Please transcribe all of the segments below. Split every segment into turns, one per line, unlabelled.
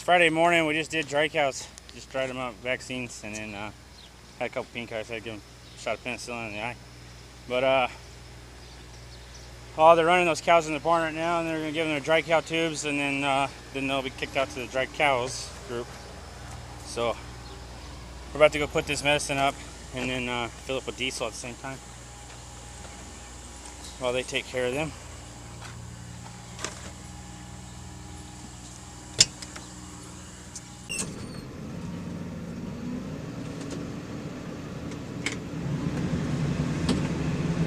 Friday morning we just did dry cows. Just dried them up, vaccines, and then had a couple pink eyes. I had to give them a shot of penicillin in the eye. But they're running those cows in the barn right now, and they're going to give them their dry cow tubes, and then they'll be kicked out to the dry cows group. So we're about to go put this medicine up and then fill it with diesel at the same time while they take care of them.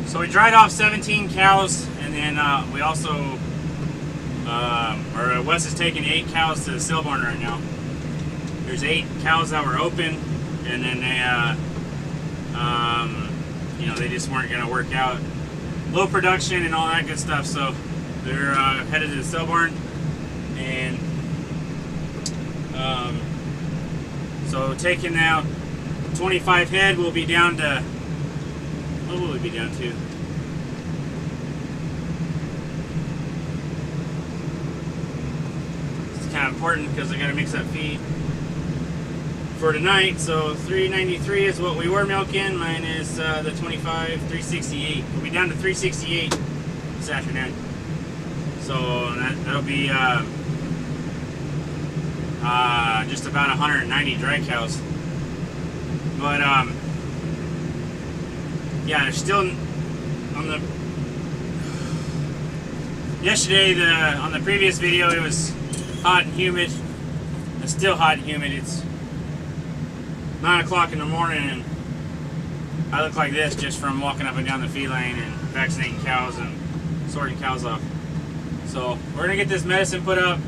So we dried off 17 cows, and then we also, Wes is taking 8 cows to the sale barn right now. There's 8 cows that were open, and then they just weren't going to work out. Low production and all that good stuff, so they're headed to the sale barn. And so taking out 25 head, we'll be down to, what will we be down to? It's kind of important because I got to mix up feed for tonight. So 393 is what we were milking, minus the 25, 368. We'll be down to 368 this afternoon. So that'll be just about 190 dry cows. But yeah, there's still on the yesterday on the previous video it was hot and humid. It's still hot and humid. It's 9 o'clock in the morning and I look like this just from walking up and down the feed lane and vaccinating cows and sorting cows off. So we're gonna get this medicine put up.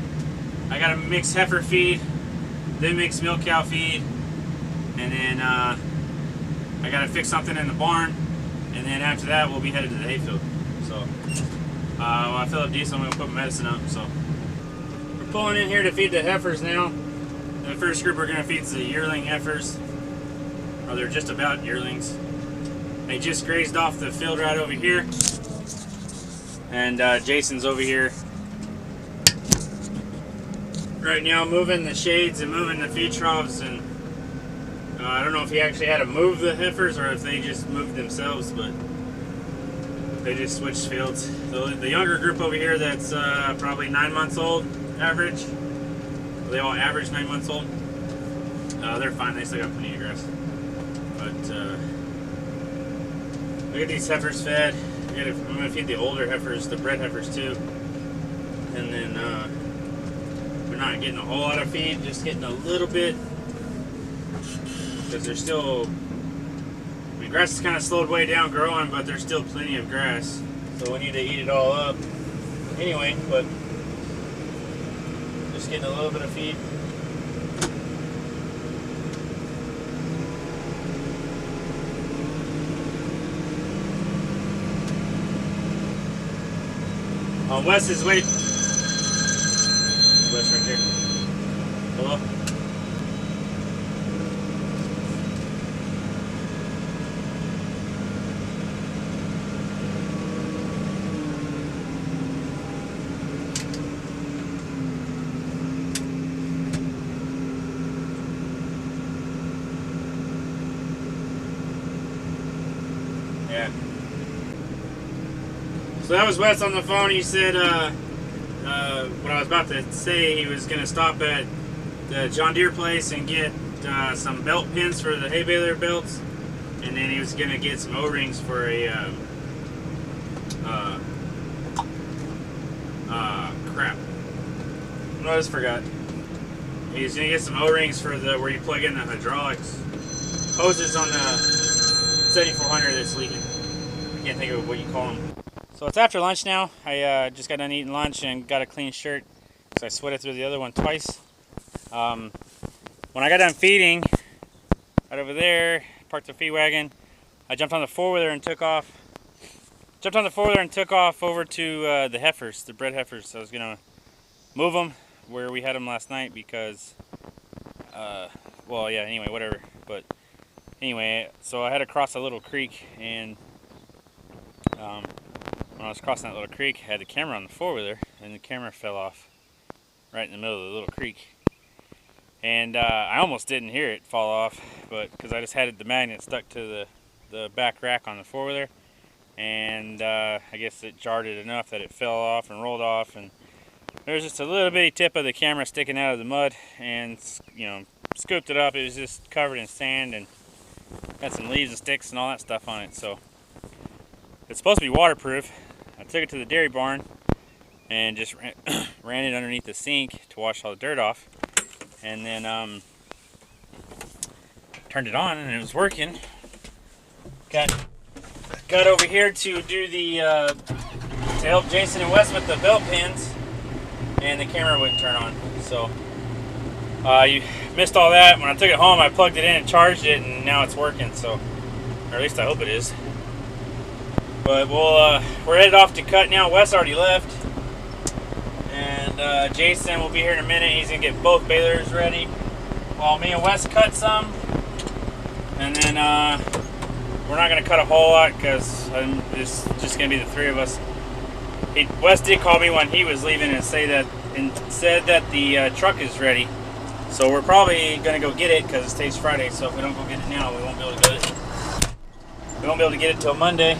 I gotta mix heifer feed, then mix milk cow feed, and then I gotta fix something in the barn. And then after that, we'll be headed to the hayfield. So, when I fill up diesel, I'm gonna put my medicine up. So, we're pulling in here to feed the heifers now. The first group we're gonna feed is the yearling heifers. Or they're just about yearlings. They just grazed off the field right over here. And Jason's over here right now moving the shades and moving the feed troughs, and I don't know if he actually had to move the heifers or if they just moved themselves, but they just switched fields. The younger group over here that's probably 9 months old, average. They all average 9 months old. They're fine, they still got plenty of grass. But look at these heifers fed. I'm going to feed the older heifers, the bred heifers too. And then we're not getting a whole lot of feed, just getting a little bit. Because there's still, grass is kind of slowed way down growing, but there's still plenty of grass. So we need to eat it all up anyway, but just getting a little bit of feed. On Wes's way. Wes right there. Hello? Yeah. So that was Wes on the phone. He said what I was about to say, he was going to stop at the John Deere place and get some belt pins for the hay baler belts, and then he was going to get some O-rings for a crap. I just forgot. He's going to get some O-rings for the where you plug in the hydraulics hoses on the 7400 that's leaking. I can't think of what you call them. So it's after lunch now. I just got done eating lunch and got a clean shirt because I sweated through the other one twice. When I got done feeding, right over there, parked the feed wagon, I jumped on the four-wheeler and took off. Jumped on the four-wheeler and took off over to the heifers, the bred heifers. I was gonna move them where we had them last night because, well, yeah. Anyway, whatever. But anyway, so I had to cross a little creek, and when I was crossing that little creek, I had the camera on the four-wheeler, and the camera fell off right in the middle of the little creek. and I almost didn't hear it fall off, but because I just had the magnet stuck to the back rack on the four-wheeler, and I guess it jarred it enough that it fell off and rolled off, and there was just a little bitty tip of the camera sticking out of the mud, and you know, scooped it up. It was just covered in sand and got some leaves and sticks and all that stuff on it. So it's supposed to be waterproof. I took it to the dairy barn and just ran it underneath the sink to wash all the dirt off, and then turned it on and it was working. Got over here to do the to help Jason and Wes with the belt pins, and the camera wouldn't turn on. So you missed all that. When I took it home, I plugged it in and charged it, and now it's working. So, or at least I hope it is. But we're headed off to cut now. Wes already left, and Jason will be here in a minute. He's gonna get both balers ready while me and Wes cut some, and then we're not gonna cut a whole lot because it's just gonna be the three of us. Wes did call me when he was leaving and said that the truck is ready. So we're probably gonna go get it because today's Friday. So if we don't go get it now, we won't be able to get it. We won't be able to get it till Monday.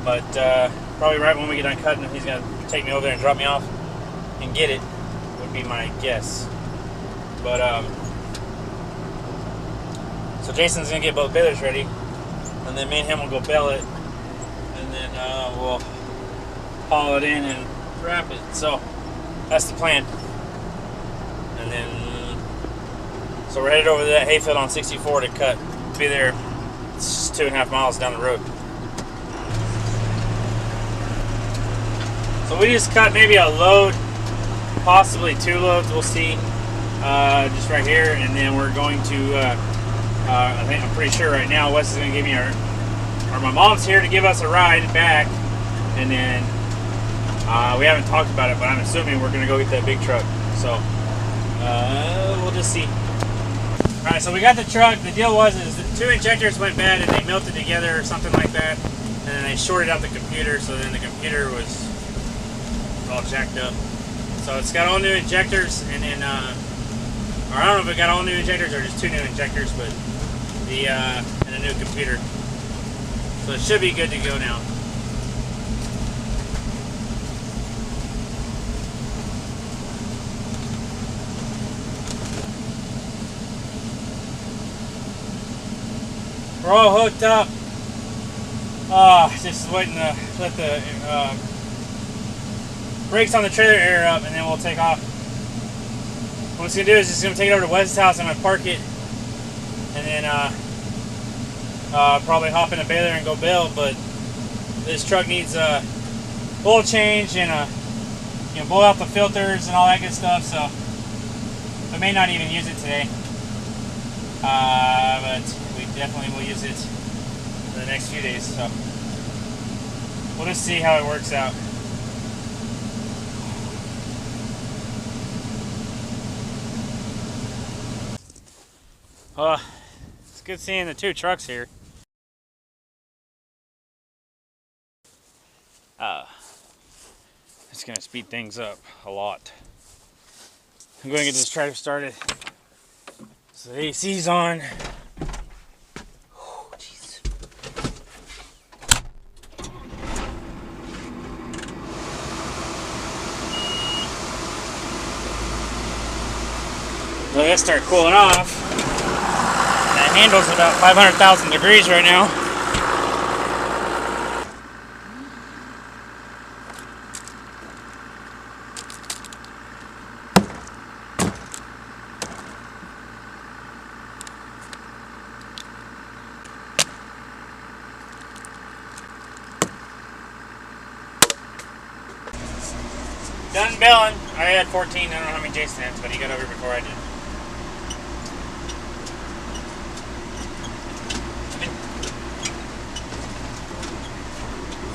But probably right when we get done cutting, he's gonna take me over there and drop me off and get it. Would be my guess. But so Jason's gonna get both balers ready, and then me and him will go bale it, and then we'll haul it in and wrap it. So that's the plan. And then so we're headed over to that hayfield on 64 to cut. Be there. It's 2.5 miles down the road. So we just cut maybe a load, possibly 2 loads. We'll see. Just right here, and then we're going to. I'm pretty sure right now Wes is going to give me or my mom's here to give us a ride back, and then we haven't talked about it, but I'm assuming we're going to go get that big truck. So we'll just see. All right, so we got the truck. The deal was the 2 injectors went bad and they melted together or something like that, and then they shorted out the computer. So then the computer was all jacked up. So it's got all new injectors, and then or I don't know if it got all new injectors or just 2 new injectors, but and a new computer. So it should be good to go now. We're all hooked up. Just waiting to let the brakes on the trailer air up, and then we'll take off. What it's gonna do is just gonna take it over to Wes's house. I'm gonna park it, and then probably hop in a baler and go bale. But this truck needs a oil change and blow out the filters and all that good stuff. So I may not even use it today, but we definitely will use it for the next few days. So we'll just see how it works out. It's good seeing the 2 trucks here. It's gonna speed things up a lot. I'm going to get this tractor started. So the AC's on. Oh, jeez. So let's start cooling off. That handle's about 500,000 degrees right now. Done baling. I had 14. I don't know how many Jason had, but he got over before I did.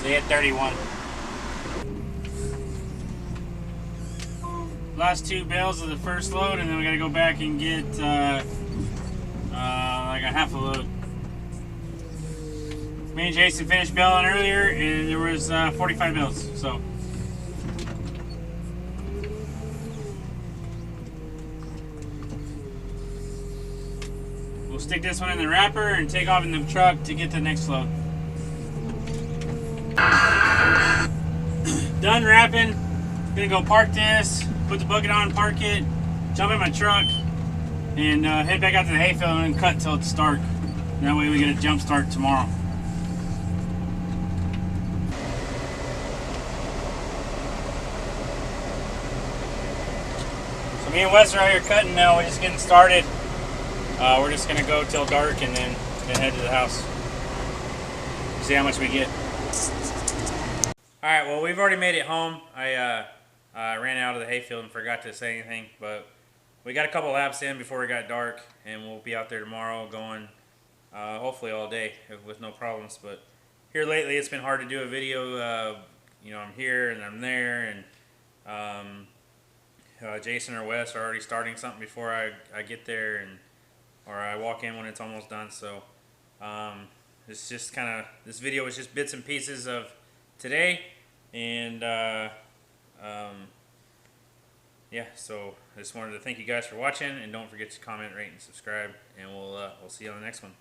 They had 31. Last 2 bales of the first load, and then we gotta go back and get like a half a load. Me and Jason finished baling earlier, and there was 45 bales. So. we'll stick this one in the wrapper and take off in the truck to get the next load. Done wrapping. Gonna go park this, put the bucket on, park it, jump in my truck, and head back out to the hayfield and cut until it's dark. That way we get a jump start tomorrow. So me and Wes are out here cutting now. We're just getting started. We're just gonna go till dark and then head to the house. See how much we get. All right, well, we've already made it home. I ran out of the hayfield and forgot to say anything, but we got a couple laps in before it got dark, and we'll be out there tomorrow going hopefully all day with no problems. But here lately, it's been hard to do a video. You know, I'm here and I'm there, and Jason or Wes are already starting something before I get there, or I walk in when it's almost done. So it's just kind of, this video was just bits and pieces of today, and yeah, so I just wanted to thank you guys for watching, and don't forget to comment, rate, and subscribe, and we'll see you on the next one.